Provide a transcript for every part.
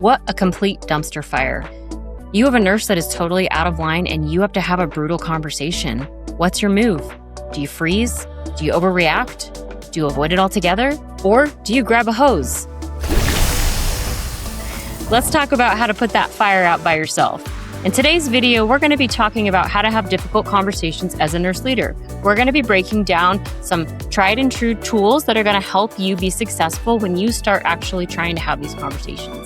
What a complete dumpster fire. You have a nurse that is totally out of line and you have to have a brutal conversation. What's your move? Do you freeze? Do you overreact? Do you avoid it altogether? Or do you grab a hose? Let's talk about how to put that fire out by yourself. In today's video, we're going to be talking about how to have difficult conversations as a nurse leader. We're going to be breaking down some tried and true tools that are going to help you be successful when you start actually trying to have these conversations.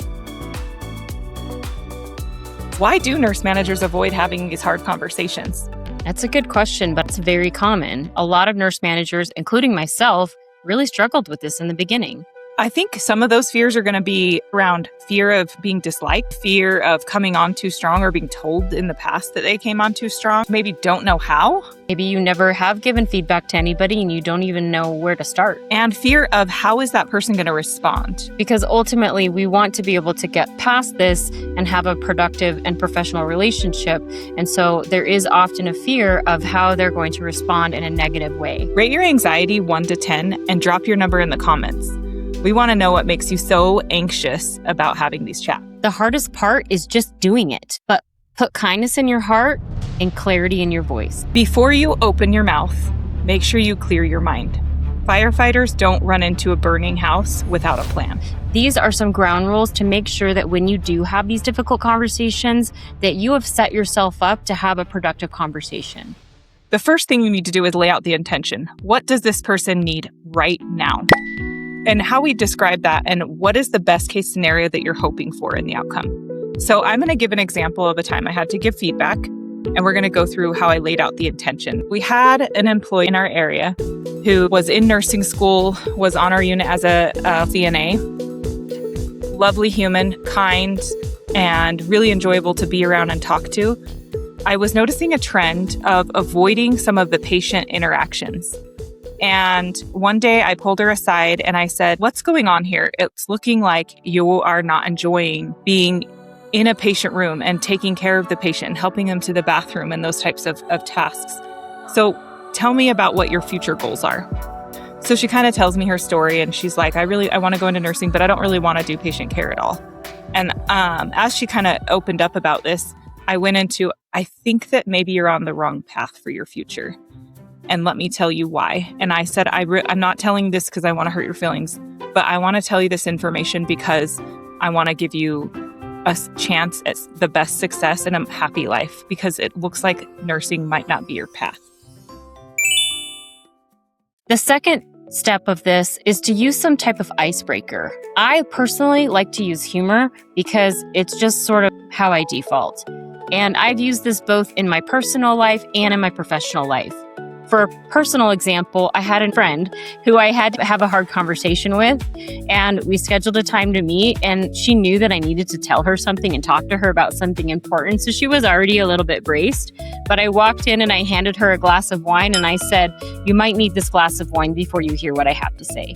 Why do nurse managers avoid having these hard conversations? That's a good question, but it's very common. A lot of nurse managers, including myself, really struggled with this in the beginning. I think some of those fears are going to be around fear of being disliked, fear of coming on too strong or being told in the past that they came on too strong, maybe don't know how. Maybe you never have given feedback to anybody and you don't even know where to start. And fear of how is that person going to respond? Because ultimately we want to be able to get past this and have a productive and professional relationship. And so there is often a fear of how they're going to respond in a negative way. Rate your anxiety 1 to 10 and drop your number in the comments. We want to know what makes you so anxious about having these chats. The hardest part is just doing it, but put kindness in your heart and clarity in your voice. Before you open your mouth, make sure you clear your mind. Firefighters don't run into a burning house without a plan. These are some ground rules to make sure that when you do have these difficult conversations, that you have set yourself up to have a productive conversation. The first thing you need to do is lay out the intention. What does this person need right now? And how we describe that, and what is the best case scenario that you're hoping for in the outcome. So I'm going to give an example of a time I had to give feedback, and we're going to go through how I laid out the intention. We had an employee in our area who was in nursing school, was on our unit as a CNA, lovely human, kind, and really enjoyable to be around and talk to. I was noticing a trend of avoiding some of the patient interactions. And one day I pulled her aside and I said, "What's going on here? It's looking like you are not enjoying being in a patient room and taking care of the patient and helping them to the bathroom and those types of tasks. So tell me about what your future goals are." So she kind of tells me her story and she's like, I want to go into nursing, but I don't really want to do patient care at all. And as she kind of opened up about this, I went into, I think that maybe you're on the wrong path for your future. And let me tell you why. And I said, I'm not telling this because I want to hurt your feelings, but I want to tell you this information because I want to give you a chance at the best success and a happy life, because it looks like nursing might not be your path. The second step of this is to use some type of icebreaker. I personally like to use humor because it's just sort of how I default. And I've used this both in my personal life and in my professional life. For a personal example, I had a friend who I had to have a hard conversation with, and we scheduled a time to meet, and she knew that I needed to tell her something and talk to her about something important, so she was already a little bit braced. But I walked in and I handed her a glass of wine, and I said, "You might need this glass of wine before you hear what I have to say."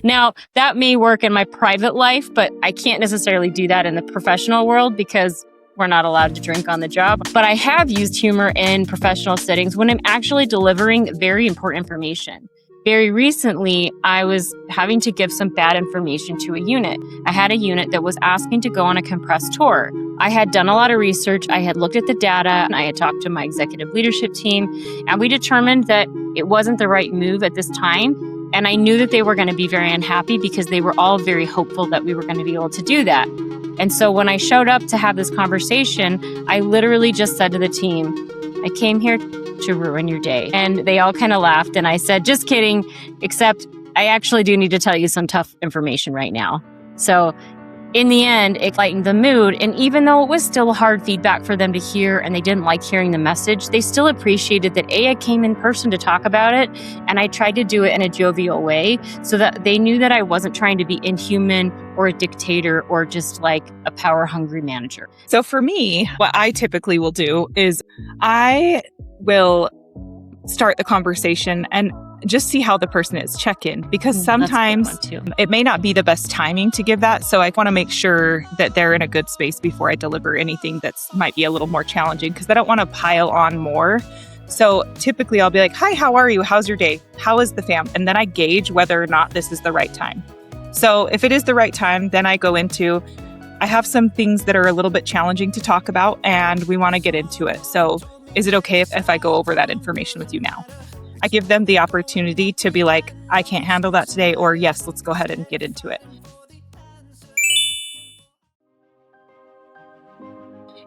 Now, that may work in my private life, but I can't necessarily do that in the professional world because we're not allowed to drink on the job. But I have used humor in professional settings when I'm actually delivering very important information. Very recently, I was having to give some bad information to a unit. I had a unit that was asking to go on a compressed tour. I had done a lot of research. I had looked at the data, and I had talked to my executive leadership team, and we determined that it wasn't the right move at this time. And I knew that they were going to be very unhappy because they were all very hopeful that we were going to be able to do that. And so when I showed up to have this conversation, I literally just said to the team, "I came here to ruin your day." And they all kind of laughed. And I said, "Just kidding, except I actually do need to tell you some tough information right now." So in the end, it lightened the mood. And even though it was still hard feedback for them to hear and they didn't like hearing the message, they still appreciated that I came in person to talk about it. And I tried to do it in a jovial way so that they knew that I wasn't trying to be inhuman or a dictator or just like a power-hungry manager. So for me, what I typically will do is I will start the conversation and just see how the person is, check in, because sometimes it may not be the best timing to give that. So I want to make sure that they're in a good space before I deliver anything that's might be a little more challenging, because I don't want to pile on more. So typically I'll be like, "Hi, how are you? How's your day? How is the family?" And then I gauge whether or not this is the right time. So if it is the right time, then I go into, I have some things that are a little bit challenging to talk about and we want to get into it. So is it okay if I go over that information with you now? I give them the opportunity to be like, I can't handle that today, or yes, let's go ahead and get into it.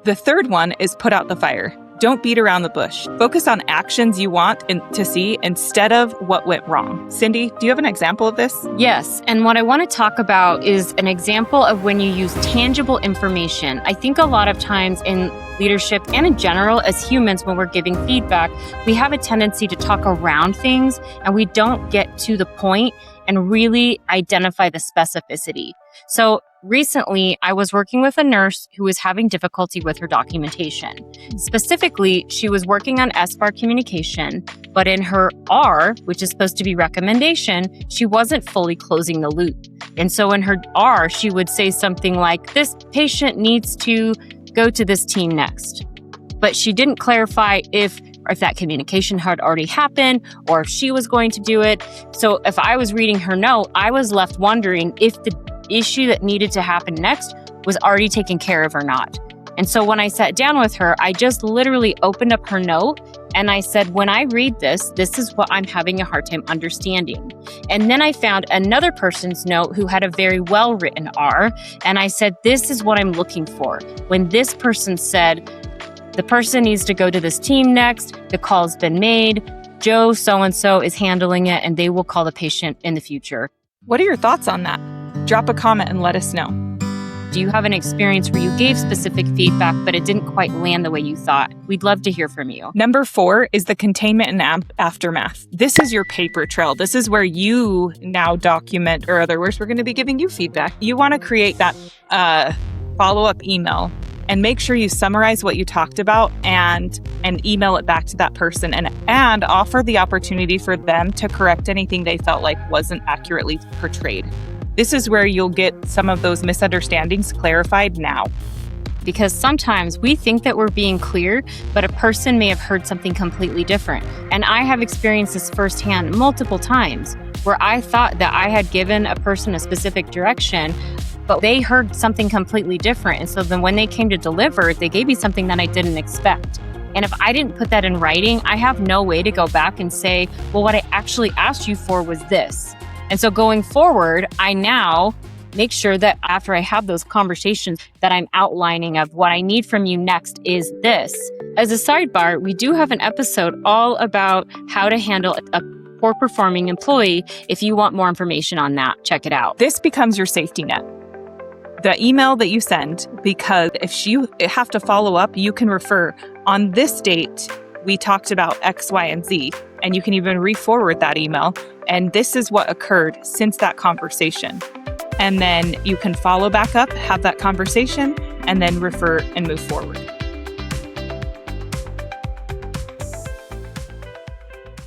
The third one is put out the fire. Don't beat around the bush. Focus on actions you want to see instead of what went wrong. Cindy, do you have an example of this? Yes, and what I want to talk about is an example of when you use tangible information. I think a lot of times in leadership and in general as humans, when we're giving feedback, we have a tendency to talk around things and we don't get to the point and really identify the specificity. So recently, I was working with a nurse who was having difficulty with her documentation. Specifically, she was working on SBAR communication, but in her R, which is supposed to be recommendation, she wasn't fully closing the loop. And so in her R, she would say something like, this patient needs to go to this team next. But she didn't clarify if that communication had already happened or if she was going to do it. So if I was reading her note, I was left wondering if the issue that needed to happen next was already taken care of or not. And so when I sat down with her, I just literally opened up her note and I said, when I read this, this is what I'm having a hard time understanding. And then I found another person's note who had a very well-written R. And I said, this is what I'm looking for. When this person said, the person needs to go to this team next, the call's been made, Joe so-and-so is handling it, and they will call the patient in the future. What are your thoughts on that? Drop a comment and let us know. Do you have an experience where you gave specific feedback, but it didn't quite land the way you thought? We'd love to hear from you. Number 4 is the containment and aftermath. This is your paper trail. This is where you now document, or other words, we're going to be giving you feedback. You want to create that follow-up email and make sure you summarize what you talked about and email it back to that person and offer the opportunity for them to correct anything they felt like wasn't accurately portrayed. This is where you'll get some of those misunderstandings clarified now. Because sometimes we think that we're being clear, but a person may have heard something completely different. And I have experienced this firsthand multiple times where I thought that I had given a person a specific direction, but they heard something completely different. And so then when they came to deliver, they gave me something that I didn't expect. And if I didn't put that in writing, I have no way to go back and say, well, what I actually asked you for was this. And so going forward, I now make sure that after I have those conversations that I'm outlining of what I need from you next is this. As a sidebar, we do have an episode all about how to handle a poor performing employee. If you want more information on that, check it out. This becomes your safety net. The email that you send, because if you have to follow up, you can refer on this date, we talked about X, Y, and Z, and you can even re-forward that email. And this is what occurred since that conversation. And then you can follow back up, have that conversation, and then refer and move forward.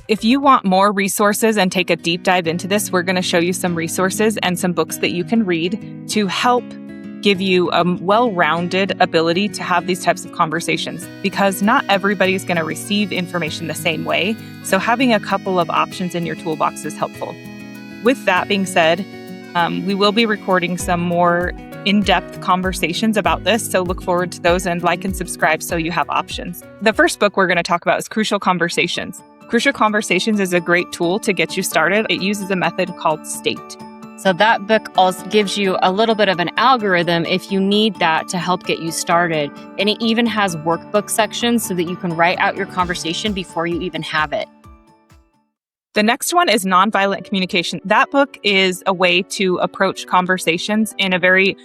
If you want more resources and take a deep dive into this, we're going to show you some resources and some books that you can read to help give you a well-rounded ability to have these types of conversations, because not everybody is going to receive information the same way. So having a couple of options in your toolbox is helpful. With that being said, we will be recording some more in-depth conversations about this. So look forward to those and like and subscribe so you have options. The first book we're going to talk about is Crucial Conversations. Crucial Conversations is a great tool to get you started. It uses a method called STATE. So that book also gives you a little bit of an algorithm if you need that to help get you started. And it even has workbook sections so that you can write out your conversation before you even have it. The next one is Nonviolent Communication. That book is a way to approach conversations in a very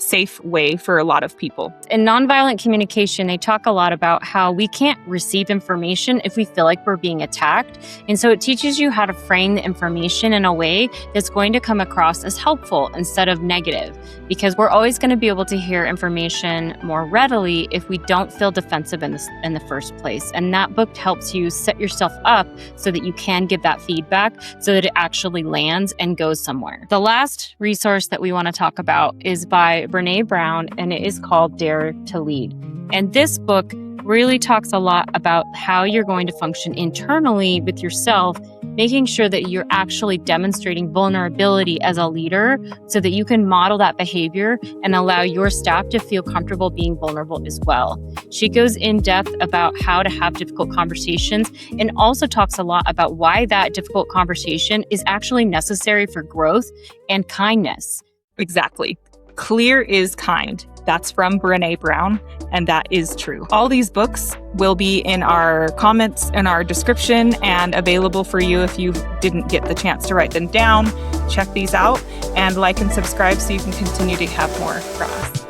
safe way for a lot of people. In nonviolent communication, they talk a lot about how we can't receive information if we feel like we're being attacked. And so it teaches you how to frame the information in a way that's going to come across as helpful instead of negative, because we're always going to be able to hear information more readily if we don't feel defensive in the first place. And that book helps you set yourself up so that you can give that feedback so that it actually lands and goes somewhere. The last resource that we want to talk about is by Brené Brown, and it is called Dare to Lead. And this book really talks a lot about how you're going to function internally with yourself making sure that you're actually demonstrating vulnerability as a leader so that you can model that behavior and allow your staff to feel comfortable being vulnerable as well. She goes in depth about how to have difficult conversations and also talks a lot about why that difficult conversation is actually necessary for growth and kindness. Exactly. Clear is kind. That's from Brené Brown, and that is true. All these books will be in our comments and our description and available for you if you didn't get the chance to write them down. Check these out and like and subscribe so you can continue to have more from us.